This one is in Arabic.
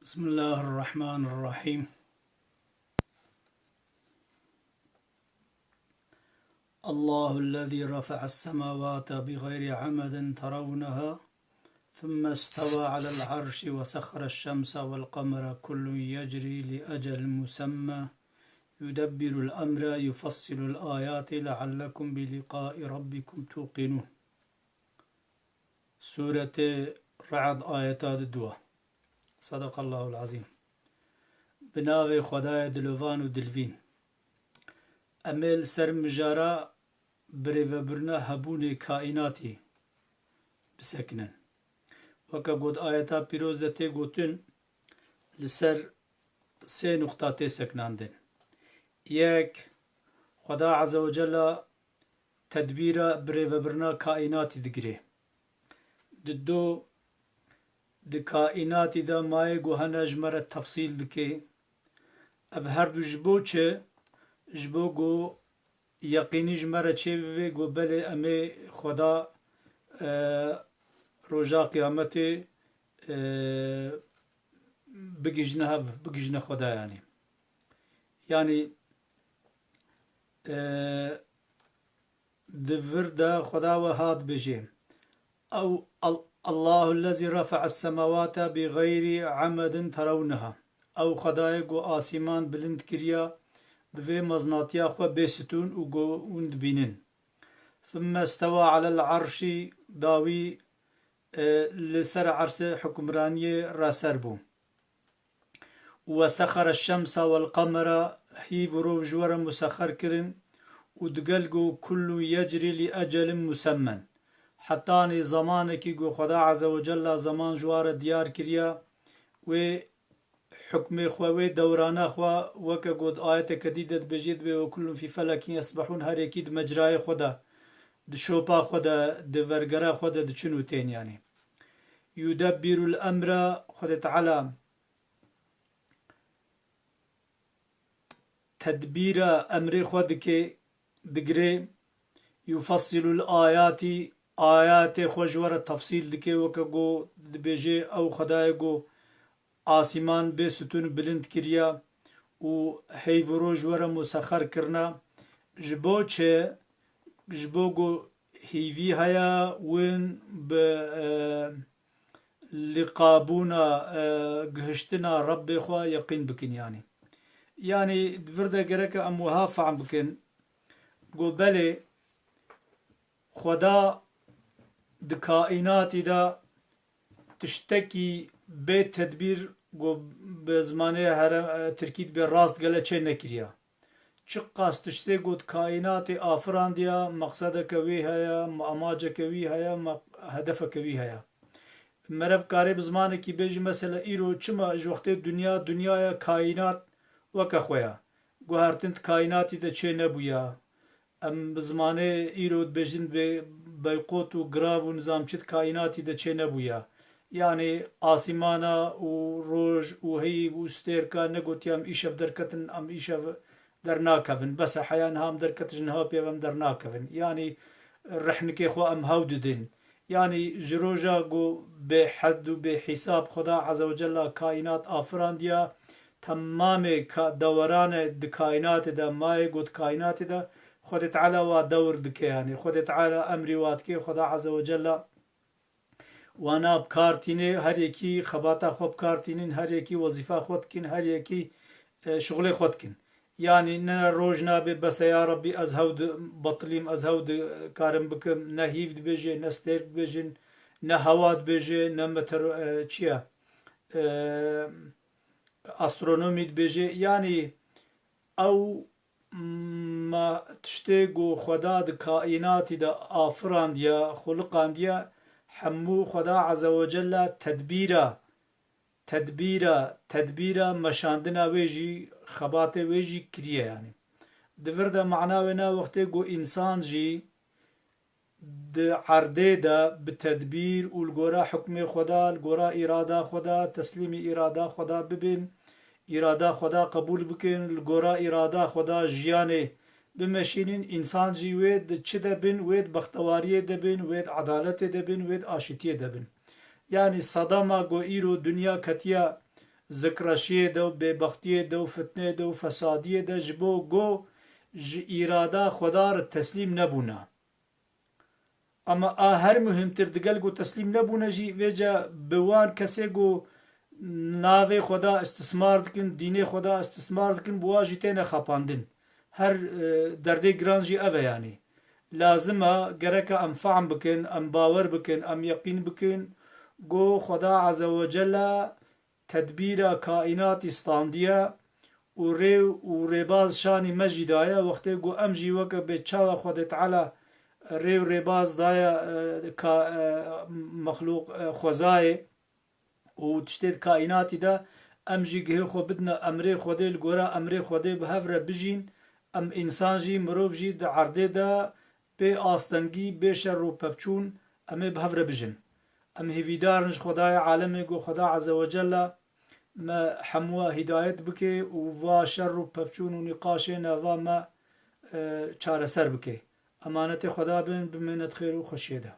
بسم الله الرحمن الرحيم. الله الذي رفع السماوات بغير عمد ترونها ثم استوى على العرش وسخر الشمس والقمر كل يجري لأجل مسمى يدبر الأمر يفصل الآيات لعلكم بلقاء ربكم توقنون. سورة رعد آياتات الدوا. صدق الله العظيم. بناغي خدايا دلوان ودلفين أميل سر مجارا بريفبرنا هبون كائناتي بسكنن وكا قد آياتا بيروز دتي قوتن لسر سي نقطاتي سكناندن. يك خدا عز وجل تدبير بريفبرنا كائناتي دقري ددو دي كائناتي دا ماي قوهنا جمرة تفصيل دكي أبهر دو جبو قو یقینی جمره چه ببه گو بله امه خدا روژا قیامت بگیجنه خدا یعنی دور دا خدا و هاد بجه او الله الذي رفع السماوات بغير عمد ترونها او خدای گو آسمان بلند کریا بفي مزناطيا خو بيستون وند بينن ثم استوى على العرش داوي لسر عرس حكمرانية راسربو وسخر الشمس والقمر هي ورو جورا مسخر كرن ودقلقو كل يجري لأجل مسمى حتى زمانك جو خدا عز وجل زمان جوار ديار كريا و حكم خوي دورانا خوا وكا قد آية كديدة بجيد بي وكل في فلك يسبحون هر يكيد مجراي خدا دشوبا خدا دورقرا خدا دشنوتين يعني يدبر الأمر خدا تعالى تدبير أمر خدك دقري يفصل الآيات آيات خوجور التفصيل دكي وكا قو بجي أو خداي قو آسمان به ستون بلند کریا و هیوروج ورا مسخر کرنا جبو گو هیوی هیا وین به لقابونا گهشتنا رب خوا یقین بکن يعني دفرده گرک اموها فعم بکن گو بله خدا دکائناتی دا تشتكي بيت تدبير گو بزمانه هر ترکید به راست گله چه نکریا چه قاست تشتی گود کائنات آفران دیا مقصد کوی هیا اماج کوی هیا هدف کوی هیا مرف کاری بزمانه کی بیج مثلا ایرو چما جوخته دنیا کائنات وکا خویا گو هرتند کائناتی ده چه نبویا ام بزمانه ایرو بیجن به بیقوت و گراو و نظام چت کائناتی ده چه نبویا يعني آسمانا و روج و هي و ستيركا نقول ام إيشف دركتن ام إيشف درناكفن بس حيان هام دركتن هاب يوم درناكفن يعني رحنكي خو ام هوددين يعني جروجا قو بحد و بحساب خدا عز وجل كائنات آفران ديا تمام دوران د كائنات دا ماي قد كائنات دا خد تعالى ودور دكي يعني خد تعالى امري واتكي خدا عز وجل وانا بكارتيني هر يكي خباتا خوب كارتينين هر يكي وظيفة خودكين هر يكي شغل خودكين يعني ننا روجنا بس يا ربي ازهود بطليم ازهود كارم بكم نهيف بيجي نستير بيجن نهوات بيجي نمتر چيا استرونومي بيجي يعني او ما تشتيقو خدا د كائنات دا آفران ديا خلقان ديا حمو خدا عز وجل تدبيرا مشاندنا ويجي خبات ويجي كريه يعني دفر دا معناونا وقت قو انسان جي د عرده دا بتدبير والقورا حكم خدا القورا إرادة خدا تسليم إرادة خدا ببين إرادة خدا قبول بكين القورا إرادة خدا جيانه بمشینین انسان جی وید چه دبن وید بختواریه دبن وید عدالت دبن وید آشتیه دبن يعني صدما گو ایرو دنیا کتیا ذکرشیه ده و ببختیه ده و فتنه ده و فسادیه ده جبو گو اراده خدا را تسلیم نبونه. اما هر مهمتر دگل گو تسلیم نبونه جی ویجا بوان کسی گو ناوی خدا استثمار دکن، دین خدا استثمار دکن، بواجی تین خپاندن. هر درده گران جی اوه یعنی لازمه گرک ام فعم بکن، ام باور بکن، ام یقین بکن گو خدا عز وجل تدبیر کائنات استاندیه و ریباز شانی مجدایه وقتی گو ام جی وک به چاو خود تعالی ریباز دایه مخلوق خوزای و تشتید کائناتی ده ام جی گه خو بدنا امری خوده لگورا امری خوده به هفره بجین ام انسان جی مروف جی ده عرده ده به آستنگی به شر و پفچون ام به هفره بجین ام هیویدارنش خدای عالمه گو خدا عز وجل ما حموه هدایت بکه و شر و پفچون و نقاش نوا ما چاره سر بکه. امانت خدا بین بمنت خیر و خوشیده.